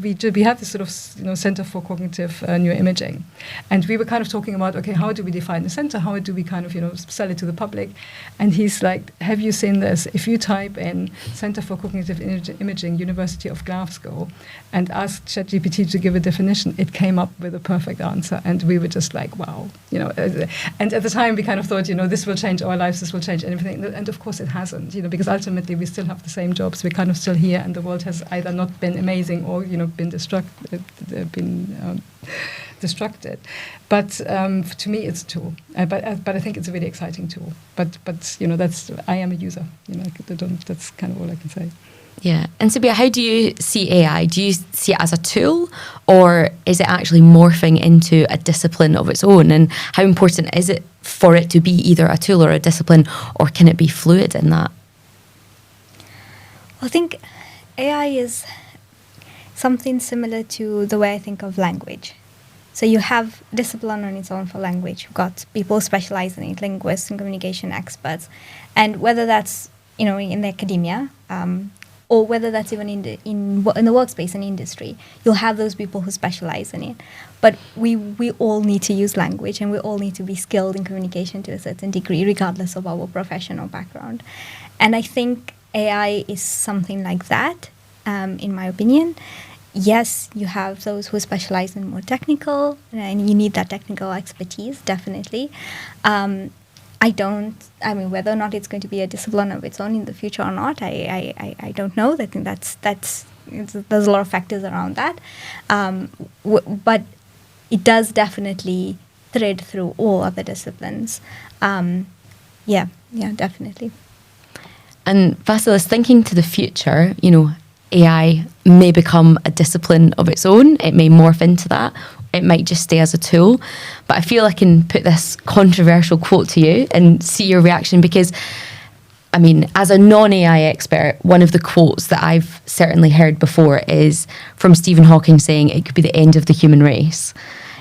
have this sort of Center for Cognitive Neuroimaging, and we were kind of talking about, okay, how do we define the center? How do we kind of sell it to the public? And he's like, have you seen this? If you type in Center for Cognitive Imaging, University of Glasgow, and ask ChatGPT to give a definition, it came up with a perfect answer, and we were just like, wow, And at the time, we kind of thought, this will change our lives, this will change everything, and of course it hasn't, because ultimately we still have the same jobs. We're kind of still here, and the world has either not been amazing or been destructed. But to me, it's a tool. But I think it's a really exciting tool. But I am a user. That's kind of all I can say. Yeah. And Sabeehah, how do you see AI? Do you see it as a tool, or is it actually morphing into a discipline of its own? And how important is it for it to be either a tool or a discipline, or can it be fluid in that? I think AI is something similar to the way I think of language. So you have discipline on its own for language. You've got people specializing in it, linguists and communication experts. And whether that's, in academia, or whether that's even in the workspace and industry, you'll have those people who specialize in it. But we all need to use language, and we all need to be skilled in communication to a certain degree, regardless of our professional background. And I think AI is something like that, in my opinion. Yes, you have those who specialize in more technical, and you need that technical expertise, definitely. Whether or not it's going to be a discipline of its own in the future or not, I don't know. I think there's a lot of factors around that. But it does definitely thread through all other disciplines. Yeah, definitely. And Vassilis, thinking to the future, AI may become a discipline of its own. It may morph into that. it might just stay as a tool. But I feel I can put this controversial quote to you and see your reaction, because I mean, as a non-AI expert, one of the quotes that I've certainly heard before is from Stephen Hawking saying it could be the end of the human race.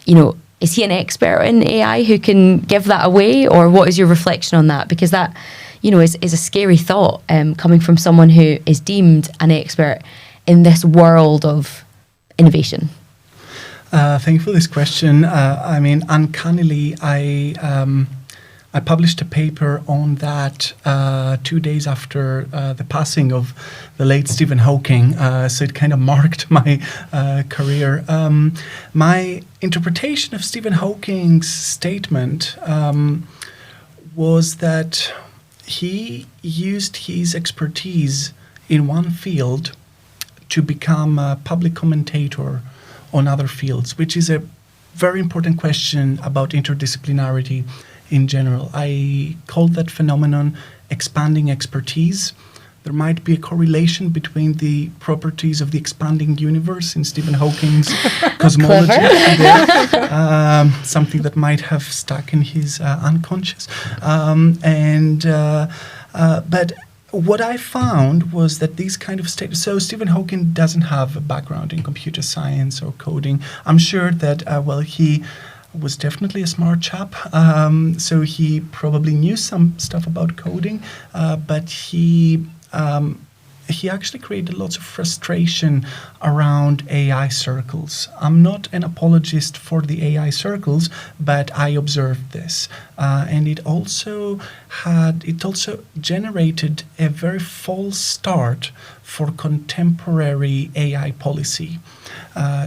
You know, is he an expert in AI who can give that away, or what is your reflection on that? Because that, you know, is a scary thought coming from someone who is deemed an expert in this world of innovation. Thank you for this question. I mean, uncannily, I published a paper on that 2 days after the passing of the late Stephen Hawking, so it kind of marked my career. My interpretation of Stephen Hawking's statement was that he used his expertise in one field to become a public commentator on other fields, which is a very important question about interdisciplinarity in general. I called that phenomenon expanding expertise. There might be a correlation between the properties of the expanding universe in Stephen Hawking's cosmology, something that might have stuck in his unconscious. But what I found was that these kind of statements, so Stephen Hawking doesn't have a background in computer science or coding. I'm sure that, he was definitely a smart chap, so he probably knew some stuff about coding, but he actually created lots of frustration around AI circles. I'm not an apologist for the AI circles, but I observed this, and it also generated a very false start for contemporary AI policy.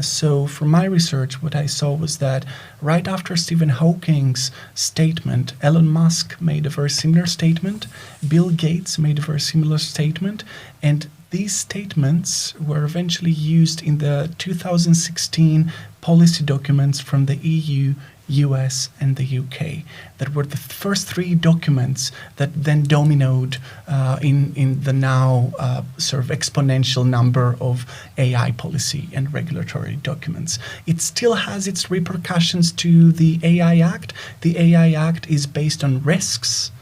So from my research, what I saw was that right after Stephen Hawking's statement, Elon Musk made a very similar statement, Bill Gates made a very similar statement, and these statements were eventually used in the 2016 policy documents from the EU, US and the UK. That were the first three documents that then dominoed in the now sort of exponential number of AI policy and regulatory documents. It still has its repercussions to the AI Act. The AI Act is based on risks,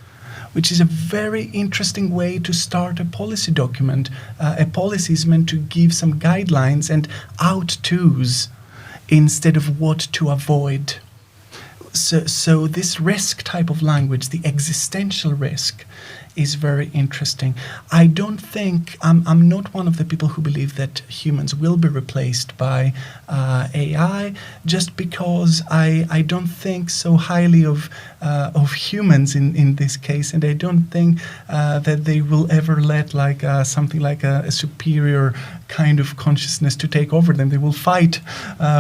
which is a very interesting way to start a policy document. A policy is meant to give some guidelines and out-tos instead of what to avoid. So this risk type of language, the existential risk, is very interesting. I don't think, I'm not one of the people who believe that humans will be replaced by AI, just because I don't think so highly of humans in this case, and I don't think that they will ever let something like a superior kind of consciousness to take over them. They will fight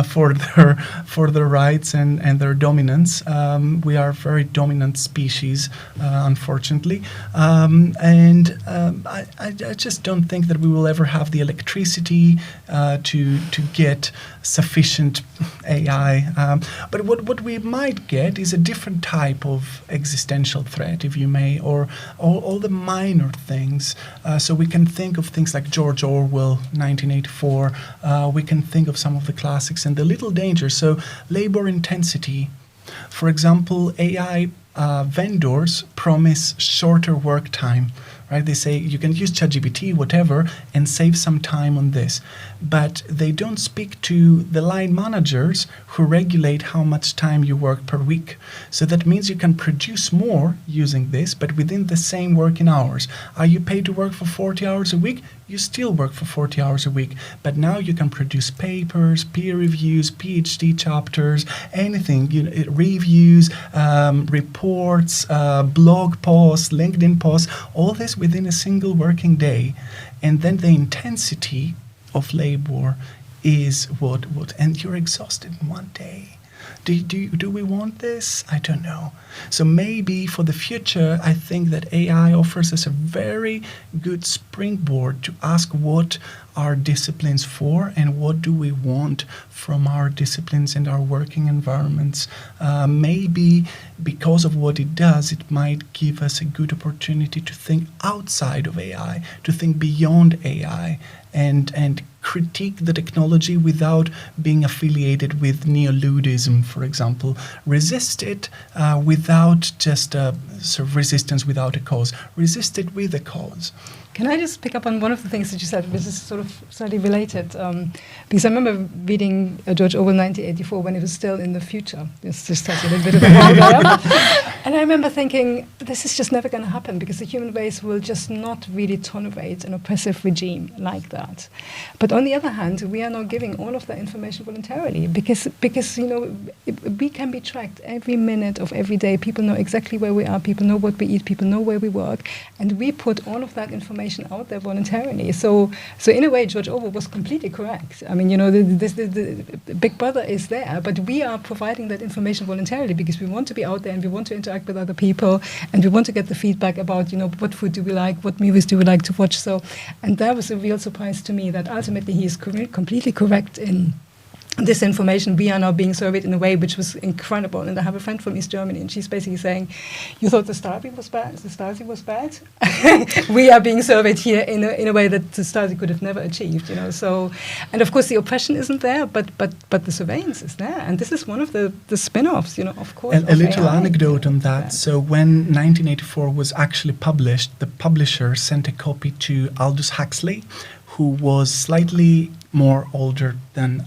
for their rights and their dominance. We are a very dominant species, unfortunately. I just don't think that we will ever have the electricity to get sufficient AI. But what we might get is a different type of existential threat, if you may, or all the minor things. So we can think of things like George Orwell, 1984. We can think of some of the classics and the little dangers. So labor intensity. For example, AI vendors promise shorter work time, right? They say you can use ChatGPT, whatever, and save some time on this. But they don't speak to the line managers who regulate how much time you work per week. So that means you can produce more using this, but within the same working hours. Are you paid to work for 40 hours a week? You still work for 40 hours a week. But now you can produce papers, peer reviews, PhD chapters, anything, reviews, reports, blog posts, LinkedIn posts, all this within a single working day. And then the intensity of labor is what and you're exhausted in one day. Do we want this? I don't know. So maybe for the future, I think that AI offers us a very good springboard to ask what are disciplines for and what do we want from our disciplines and our working environments. Maybe because of what it does, it might give us a good opportunity to think outside of AI, to think beyond AI, and critique the technology without being affiliated with neoludism, for example. Resist it without just sort of resistance without a cause. Resist it with a cause. Can I just pick up on one of the things that you said, which is sort of slightly related? Because I remember reading George Orwell 1984 when it was still in the future. It's just such a little bit of a and I remember thinking, this is just never going to happen because the human race will just not really tolerate an oppressive regime like that. But on the other hand, we are now giving all of that information voluntarily because we can be tracked every minute of every day. People know exactly where we are. People know what we eat. People know where we work. And we put all of that information out there voluntarily. So in a way, George Orwell was completely correct. I mean, the Big Brother is there, but we are providing that information voluntarily because we want to be out there and we want to interact with other people and we want to get the feedback about, what food do we like, what movies do we like to watch. So, and that was a real surprise to me that ultimately he is completely correct in this information. We are now being surveyed in a way which was incredible. And I have a friend from East Germany, and she's basically saying, you thought the Stasi was bad? We are being surveyed here in a way that the Stasi could have never achieved, So, and of course the oppression isn't there, but the surveillance is there. And this is one of the spin-offs, of course. A little anecdote on that. So when 1984 was actually published, the publisher sent a copy to Aldous Huxley, who was slightly more older than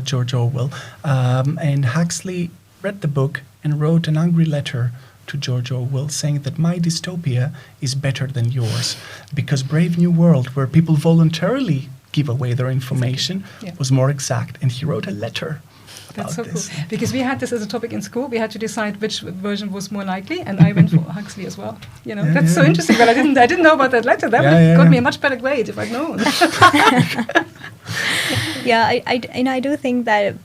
George Orwell. And Huxley read the book and wrote an angry letter to George Orwell saying that my dystopia is better than yours because Brave New World, where people voluntarily give away their information, was more exact. And he wrote a letter. That's so cool. Because we had this as a topic in school. We had to decide which version was more likely, and I went for Huxley as well. That's so interesting. But I didn't know about that letter. That would have got me a much better grade if I'd known. I do think that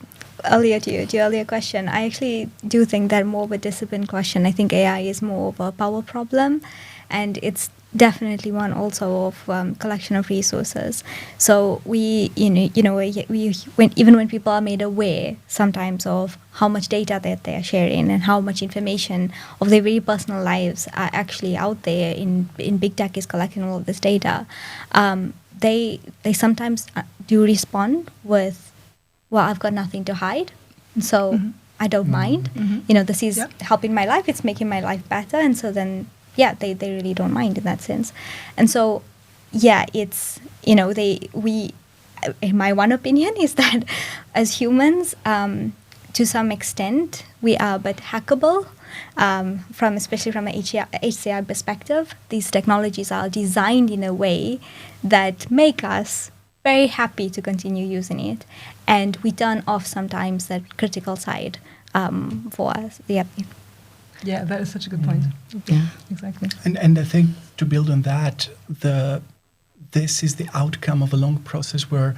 earlier to your earlier question, I actually do think that more of a discipline question. I think AI is more of a power problem, and it's definitely one also of collection of resources. So even when people are made aware sometimes of how much data that they are sharing and how much information of their very personal lives are actually out there in big tech is collecting all of this data, they sometimes do respond with, well, I've got nothing to hide, so I don't mind. This is helping my life, it's making my life better, and so then they really don't mind in that sense. And so it's in my one opinion is that as humans, to some extent we are but hackable, especially from an HCI perspective. These technologies are designed in a way that make us very happy to continue using it, and we turn off sometimes that critical side for us. Yeah, that is such a good point. Yeah, exactly. And I think to build on that, this is the outcome of a long process where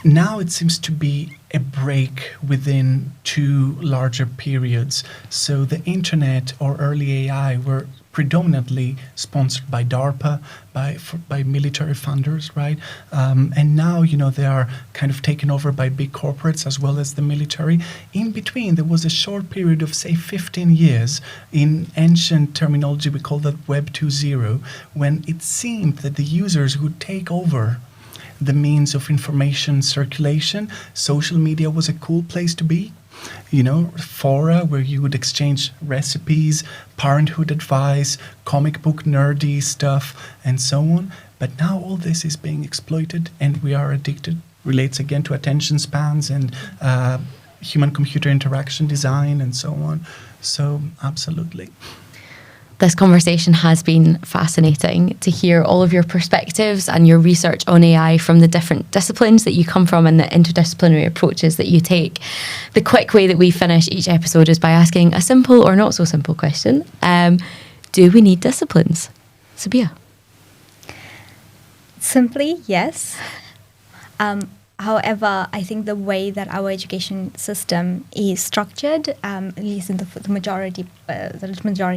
now it seems to be a break within two larger periods. So the internet or early AI were predominantly sponsored by DARPA, by military funders, right? And now, they are kind of taken over by big corporates as well as the military. In between, there was a short period of, say, 15 years. In ancient terminology, we call that Web 2.0, when it seemed that the users would take over the means of information circulation. Social media was a cool place to be. Fora where you would exchange recipes, parenthood advice, comic book nerdy stuff, and so on. But now all this is being exploited and we are addicted. Relates again to attention spans and human-computer interaction design and so on. So, absolutely. This conversation has been fascinating to hear all of your perspectives and your research on AI from the different disciplines that you come from and the interdisciplinary approaches that you take. The quick way that we finish each episode is by asking a simple or not so simple question. Do we need disciplines? Sabeehah? Simply, yes. However, I think the way that our education system is structured, at least in the majority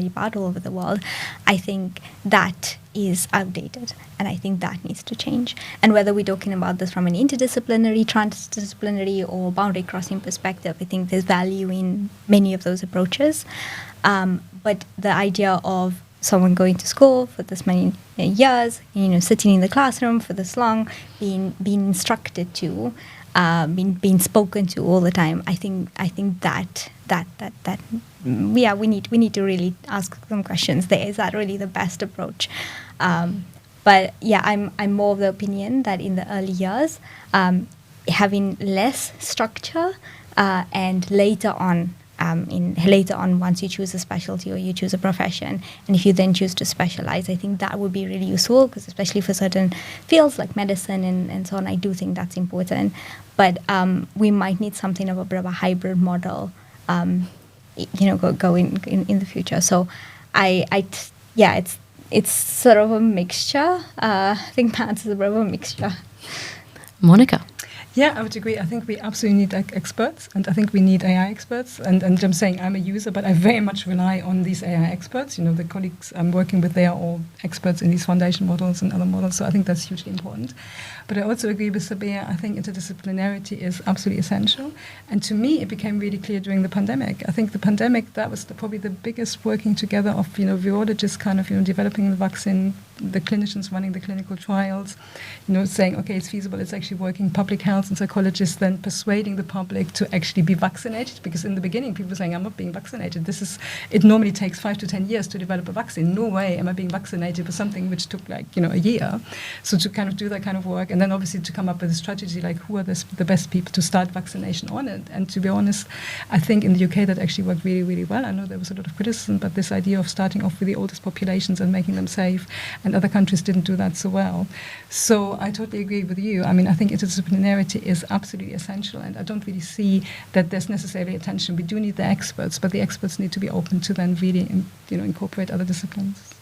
part all over the world, I think that is outdated, and I think that needs to change. And whether we're talking about this from an interdisciplinary, transdisciplinary, or boundary crossing perspective, I think there's value in many of those approaches. But the idea of someone going to school for this many years, sitting in the classroom for this long, being instructed to, being spoken to all the time. I think that we need to really ask some questions there. Is that really the best approach? But yeah, I'm more of the opinion that in the early years, having less structure and later on, once you choose a specialty or you choose a profession, and if you then choose to specialize, I think that would be really useful, because especially for certain fields like medicine and so on, I do think that's important. But we might need something of a bit of a hybrid model, going in the future. So it's sort of a mixture. I think maths is a bit of a mixture. Monika? Yeah, I would agree. I think we absolutely need experts, and I think we need AI experts. And I'm saying I'm a user, but I very much rely on these AI experts. The colleagues I'm working with, they are all experts in these foundation models and other models, so I think that's hugely important. But I also agree with Sabeehah. I think interdisciplinarity is absolutely essential. And to me, it became really clear during the pandemic. I think the pandemic, that was probably the biggest working together of, virologists kind of, developing the vaccine, the clinicians running the clinical trials, saying, okay, it's feasible, it's actually working, public health and psychologists then persuading the public to actually be vaccinated, because in the beginning people were saying, I'm not being vaccinated. It normally takes 5 to 10 years to develop a vaccine. No way am I being vaccinated for something which took a year. So to kind of do that kind of work, and then obviously to come up with a strategy like who are the best people to start vaccination on it. And to be honest, I think in the UK that actually worked really, really well. I know there was a lot of criticism, but this idea of starting off with the oldest populations and making them safe, and other countries didn't do that so well. So I totally agree with you. I mean, I think interdisciplinarity is absolutely essential, and I don't really see that there's necessarily a tension. We do need the experts, but the experts need to be open to then really, incorporate other disciplines.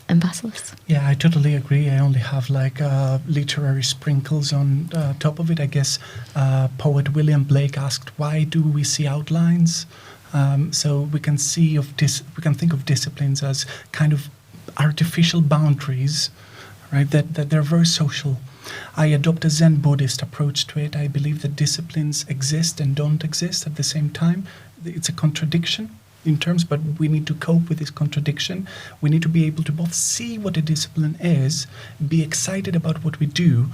And Vassilis? Yeah, I totally agree. I only have literary sprinkles on top of it. I guess poet William Blake asked, "Why do we see outlines?" So we can think of disciplines as kind of artificial boundaries, right? That they're very social. I adopt a Zen Buddhist approach to it. I believe that disciplines exist and don't exist at the same time. It's a contradiction in terms, but we need to cope with this contradiction. We need to be able to both see what a discipline is, be excited about what we do,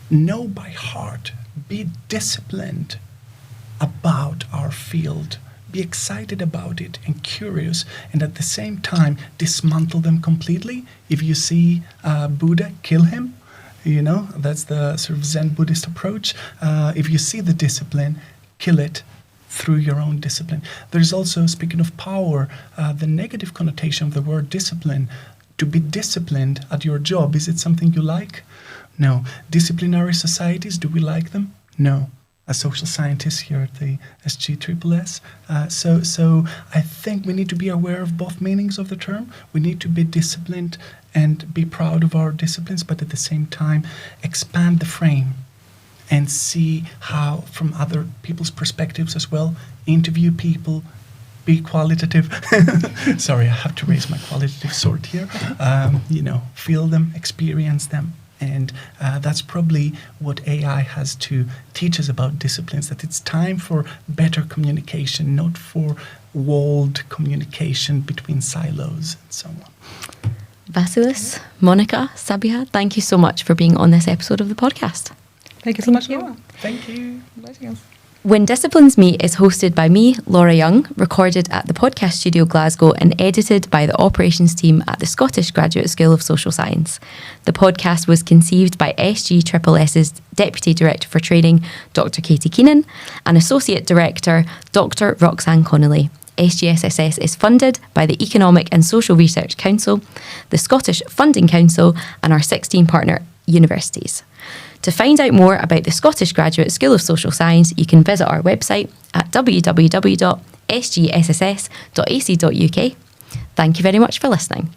know by heart, be disciplined about our field, be excited about it and curious, and at the same time dismantle them completely. If you see Buddha, kill him. That's the sort of Zen Buddhist approach. If you see the discipline, kill it through your own discipline. There's also, speaking of power, the negative connotation of the word discipline. To be disciplined at your job, is it something you like? No. Disciplinary societies, do we like them? No. As social scientists here at the SGSSS. So I think we need to be aware of both meanings of the term. We need to be disciplined and be proud of our disciplines, but at the same time expand the frame and see how, from other people's perspectives as well, interview people, be qualitative. Sorry, I have to raise my qualitative sword here. Feel them, experience them. And that's probably what AI has to teach us about disciplines, that it's time for better communication, not for walled communication between silos and so on. Vassilis, Monika, Sabeehah, thank you so much for being on this episode of the podcast. Thank you so much, Laura. Thank you. When Disciplines Meet is hosted by me, Laura Young, recorded at the Podcast Studio Glasgow and edited by the operations team at the Scottish Graduate School of Social Science. The podcast was conceived by SGSSS's Deputy Director for Training, Dr Katie Keenan, and Associate Director, Dr Roxanne Connolly. SGSSS is funded by the Economic and Social Research Council, the Scottish Funding Council, and our 16 partner universities. To find out more about the Scottish Graduate School of Social Science, you can visit our website at www.sgsss.ac.uk. Thank you very much for listening.